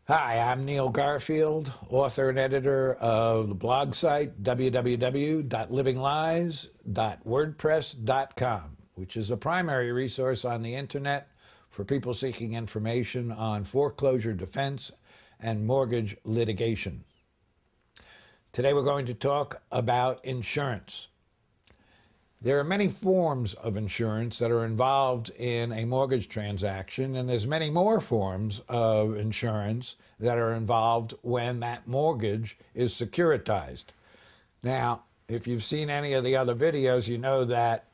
Hi, I'm Neil Garfield, author and editor of the blog site www.livinglies.wordpress.com, which is a primary resource on the internet for people seeking information on foreclosure defense and mortgage litigation. Today we're going to talk about insurance. There are many forms of insurance that are involved in a mortgage transaction, and there's many more forms of insurance that are involved when that mortgage is securitized. Now, if you've seen any of the other videos, you know that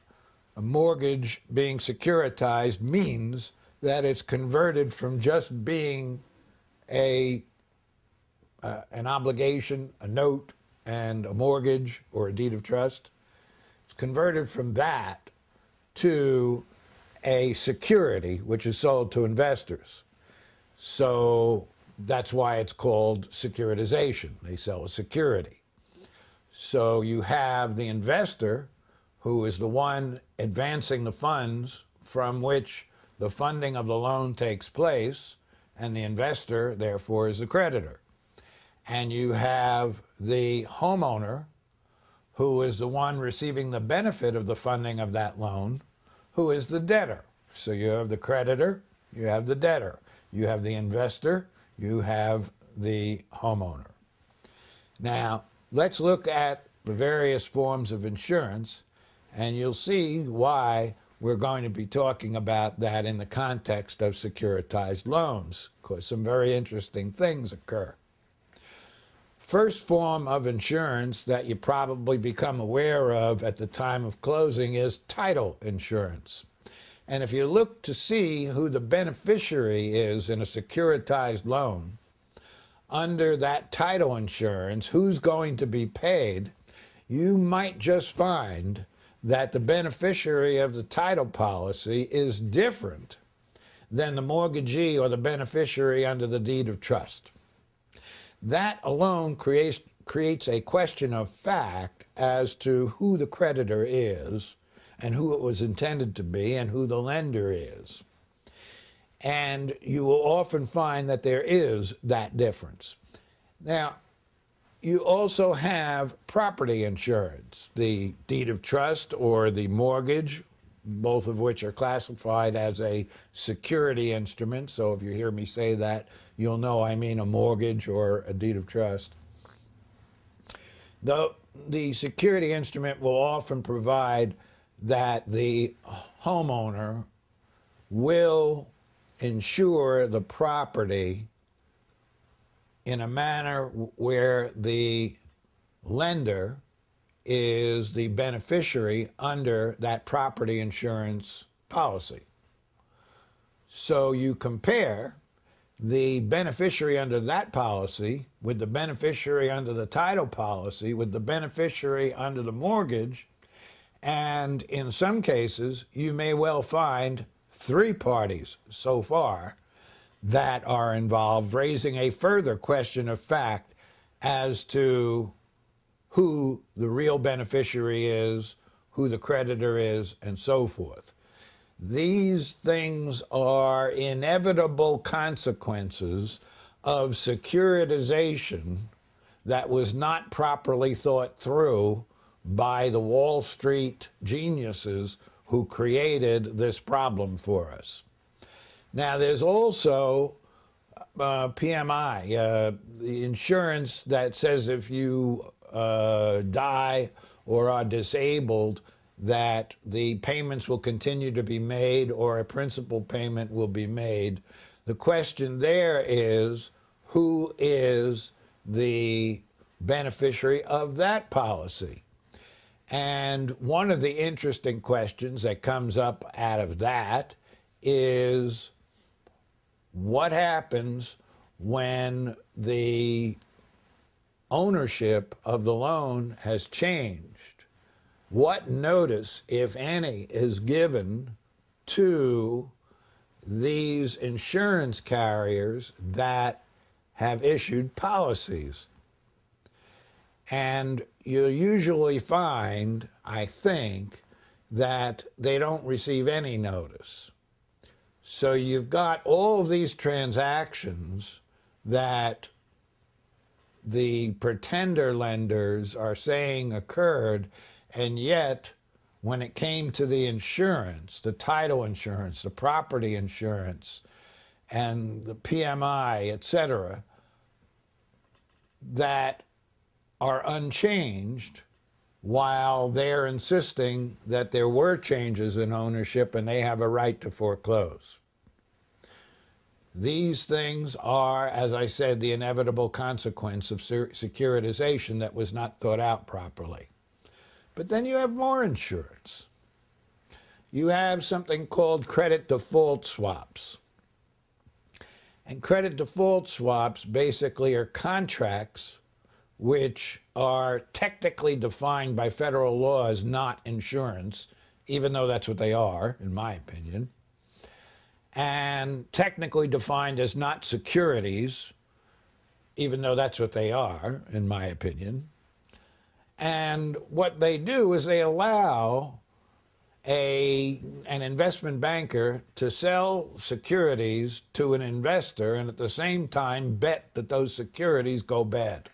a mortgage being securitized means that it's converted from just being an obligation, a note, and a mortgage or a deed of trust. It's converted from that to a security, which is sold to investors. So that's why it's called securitization. They sell a security. So you have the investor, who is the one advancing the funds from which the funding of the loan takes place, and the investor, therefore, is the creditor. And you have the homeowner, who is the one receiving the benefit of the funding of that loan, who is the debtor. So you have the creditor, you have the debtor, you have the investor, you have the homeowner. Now, let's look at the various forms of insurance, and you'll see why we're going to be talking about that in the context of securitized loans, because some very interesting things occur. First form of insurance that you probably become aware of at the time of closing is title insurance. And if you look to see who the beneficiary is in a securitized loan, under that title insurance, who's going to be paid, you might just find that the beneficiary of the title policy is different than the mortgagee or the beneficiary under the deed of trust. That alone creates a question of fact as to who the creditor is and who it was intended to be and who the lender is. And you will often find that there is that difference. Now, you also have property insurance, the deed of trust or the mortgage, both of which are classified as a security instrument. So if you hear me say that, you'll know I mean a mortgage or a deed of trust. The security instrument will often provide that the homeowner will insure the property in a manner where the lender is the beneficiary under that property insurance policy. So you compare the beneficiary under that policy with the beneficiary under the title policy with the beneficiary under the mortgage, and in some cases you may well find three parties so far that are involved, raising a further question of fact as to who the real beneficiary is, who the creditor is, and so forth. These things are inevitable consequences of securitization that was not properly thought through by the Wall Street geniuses who created this problem for us. Now, there's also PMI, the insurance that says if you die or are disabled, that the payments will continue to be made or a principal payment will be made. The question there is, who is the beneficiary of that policy? And one of the interesting questions that comes up out of that is, what happens when the ownership of the loan has changed? What notice, if any, is given to these insurance carriers that have issued policies? And you'll usually find, I think, that they don't receive any notice. So you've got all of these transactions that the pretender lenders are saying occurred, and yet when it came to the insurance, the title insurance, the property insurance, and the PMI, etc., that are unchanged, while they're insisting that there were changes in ownership and they have a right to foreclose. These things are, as I said, the inevitable consequence of securitization that was not thought out properly. But then you have more insurance. You have something called credit default swaps. And credit default swaps basically are contracts which are technically defined by federal law as not insurance, even though that's what they are, in my opinion, and technically defined as not securities, even though that's what they are, in my opinion. And what they do is they allow an investment banker to sell securities to an investor and at the same time bet that those securities go bad.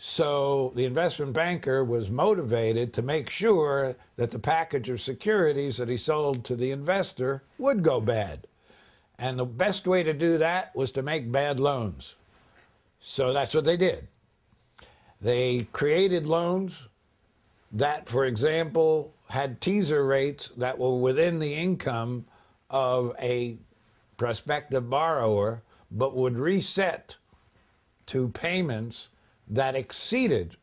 So the investment banker was motivated to make sure that the package of securities that he sold to the investor would go bad. And the best way to do that was to make bad loans. So that's what they did. They created loans that, for example, had teaser rates that were within the income of a prospective borrower, but would reset to payments that exceeded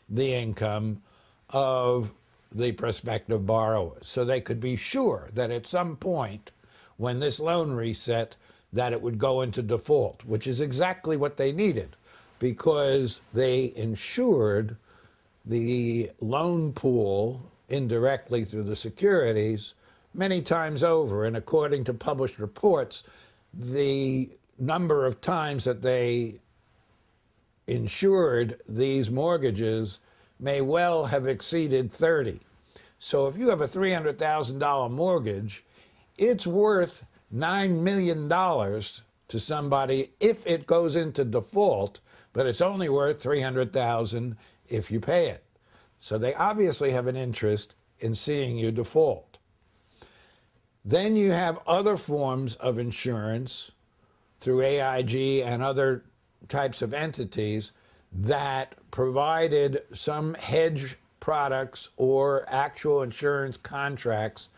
the income of the prospective borrower. So they could be sure that at some point when this loan reset, that it would go into default, which is exactly what they needed, because they insured the loan pool indirectly through the securities many times over. And according to published reports, the number of times that they insured these mortgages may well have exceeded 30. So if you have a $300,000 mortgage, it's worth $9 million to somebody if it goes into default, but it's only worth $300,000 if you pay it. So they obviously have an interest in seeing you default. Then you have other forms of insurance through AIG and other types of entities that provided some hedge products or actual insurance contracts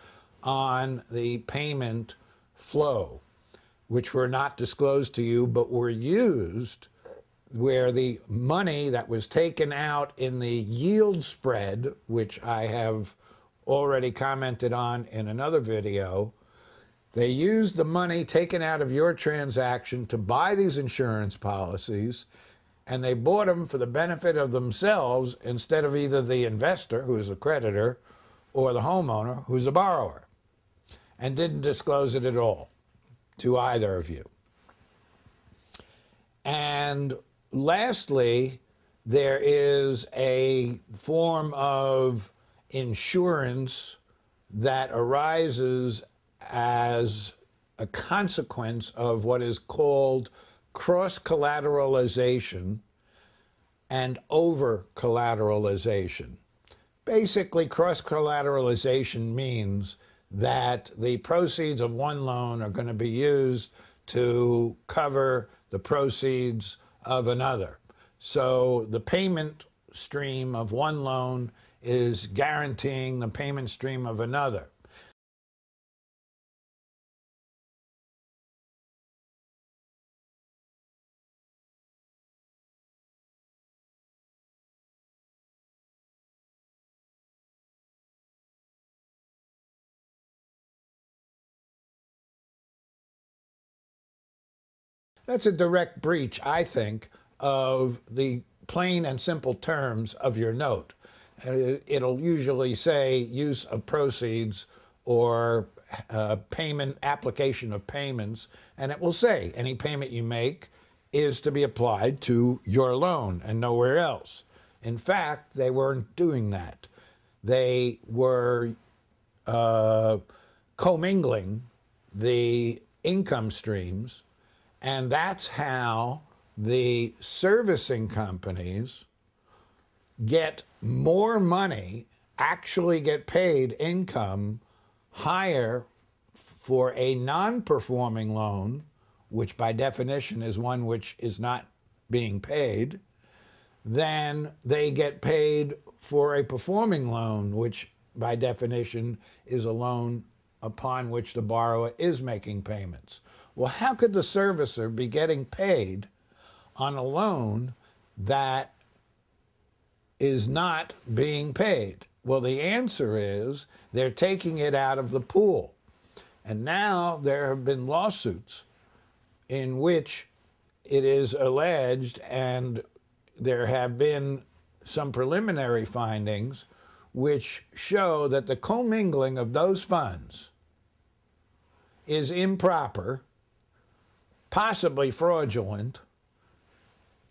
on the payment flow, which were not disclosed to you but were used where the money that was taken out in the yield spread, which I have already commented on in another video, they used the money taken out of your transaction to buy these insurance policies, and they bought them for the benefit of themselves instead of either the investor, who's a creditor, or the homeowner, who's a borrower, and didn't disclose it at all to either of you. And lastly, there is a form of insurance that arises as a consequence of what is called cross-collateralization and over-collateralization. Basically, cross-collateralization means that the proceeds of one loan are going to be used to cover the proceeds of another. So the payment stream of one loan is guaranteeing the payment stream of another. That's a direct breach, I think, of the plain and simple terms of your note. It'll usually say use of proceeds or payment, application of payments, and it will say any payment you make is to be applied to your loan and nowhere else. In fact, they weren't doing that. They were commingling the income streams And that's how the servicing companies get more money, actually get paid income higher for a non-performing loan, which by definition is one which is not being paid, than they get paid for a performing loan, which by definition is a loan upon which the borrower is making payments. Well, how could the servicer be getting paid on a loan that is not being paid? Well, the answer is they're taking it out of the pool. And now there have been lawsuits in which it is alleged, and there have been some preliminary findings which show that the commingling of those funds is improper, possibly fraudulent,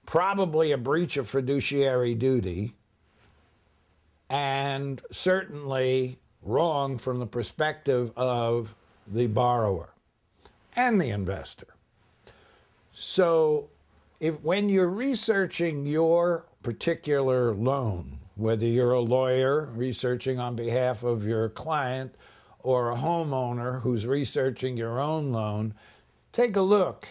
probably a breach of fiduciary duty, and certainly wrong from the perspective of the borrower and the investor. So when you're researching your particular loan, whether you're a lawyer researching on behalf of your client or a homeowner who's researching your own loan, take a look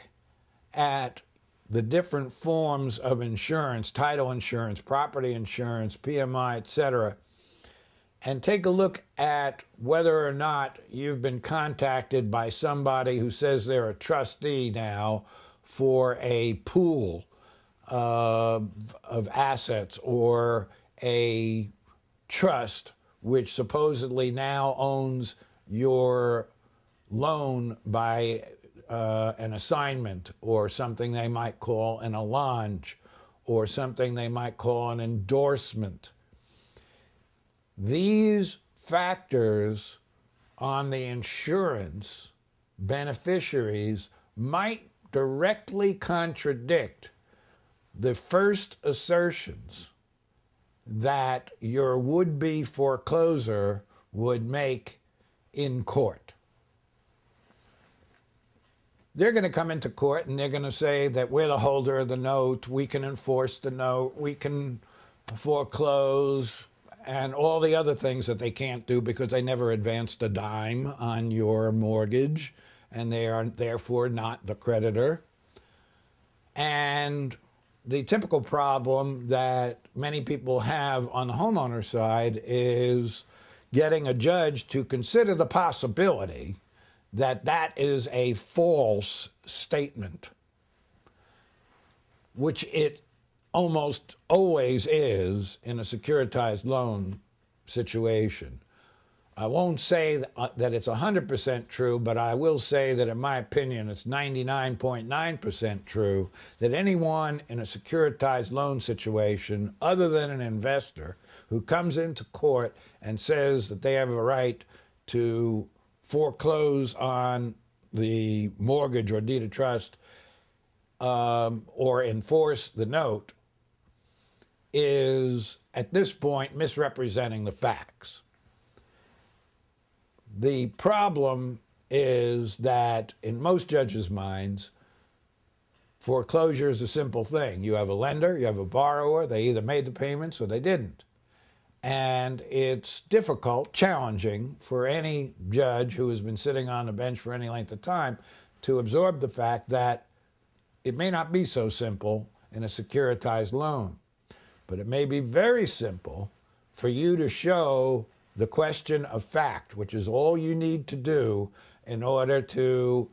at the different forms of insurance, title insurance, property insurance, PMI, etc., and take a look at whether or not you've been contacted by somebody who says they're a trustee now for a pool of assets or a trust which supposedly now owns your loan by an assignment, or something they might call an allonge, or something they might call an endorsement. These factors on the insurance beneficiaries might directly contradict the first assertions that your would-be forecloser would make in court. They're going to come into court and they're going to say that we're the holder of the note, we can enforce the note, we can foreclose, and all the other things that they can't do because they never advanced a dime on your mortgage, and they are therefore not the creditor. And the typical problem that many people have on the homeowner side is getting a judge to consider the possibility that that is a false statement, which it almost always is in a securitized loan situation. I won't say that it's 100% true, but I will say that in my opinion it's 99.9% true that anyone in a securitized loan situation other than an investor who comes into court and says that they have a right to foreclose on the mortgage or deed of trust or enforce the note is at this point misrepresenting the facts. The problem is that in most judges' minds, foreclosure is a simple thing. You have a lender, you have a borrower, they either made the payments or they didn't. And it's difficult, challenging for any judge who has been sitting on the bench for any length of time to absorb the fact that it may not be so simple in a securitized loan. But it may be very simple for you to show the question of fact, which is all you need to do in order to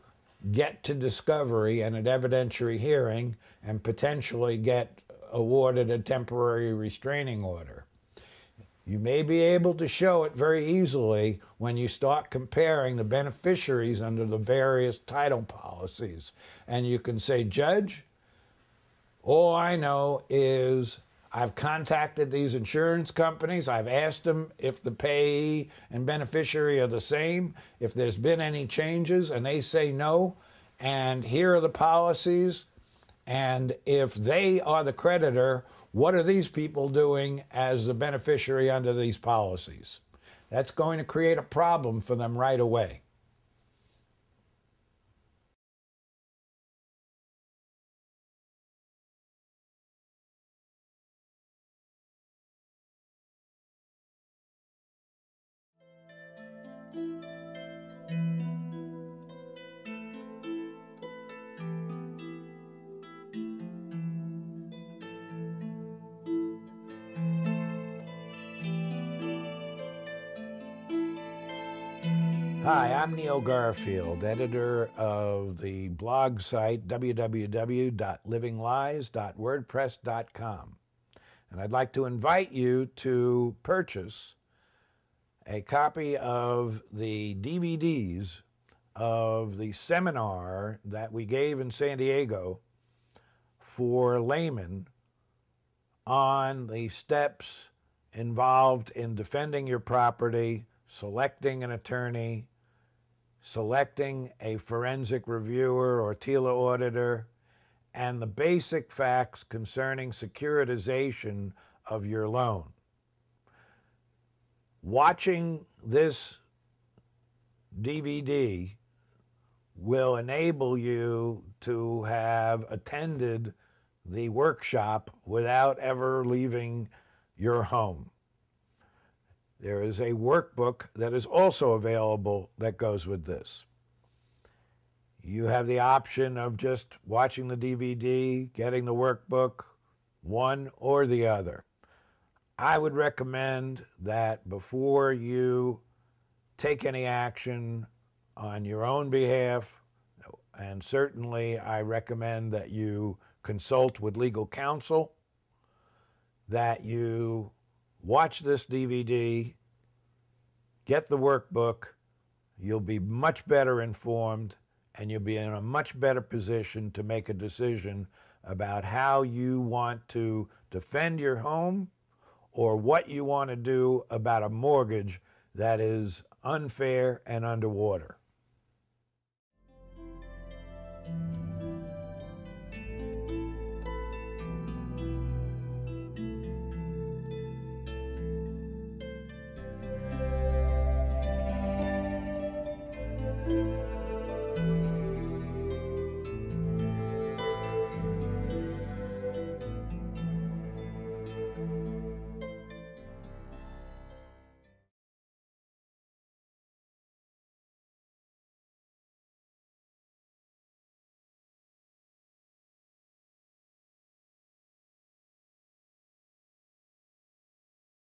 get to discovery and an evidentiary hearing and potentially get awarded a temporary restraining order. You may be able to show it very easily when you start comparing the beneficiaries under the various title policies. And you can say, Judge, all I know is I've contacted these insurance companies. I've asked them if the payee and beneficiary are the same, if there's been any changes, and they say no. And here are the policies. And if they are the creditor, what are these people doing as the beneficiary under these policies? That's going to create a problem for them right away. Hi, I'm Neil Garfield, editor of the blog site www.livinglies.wordpress.com. And I'd like to invite you to purchase a copy of the DVDs of the seminar that we gave in San Diego for laymen on the steps involved in defending your property, selecting an attorney, selecting a forensic reviewer or TILA auditor, and the basic facts concerning securitization of your loan. Watching this DVD will enable you to have attended the workshop without ever leaving your home. There is a workbook that is also available that goes with this. You have the option of just watching the DVD, getting the workbook, one or the other. I would recommend that before you take any action on your own behalf, and certainly I recommend that you consult with legal counsel, that you watch this DVD, get the workbook. You'll be much better informed and you'll be in a much better position to make a decision about how you want to defend your home or what you want to do about a mortgage that is unfair and underwater.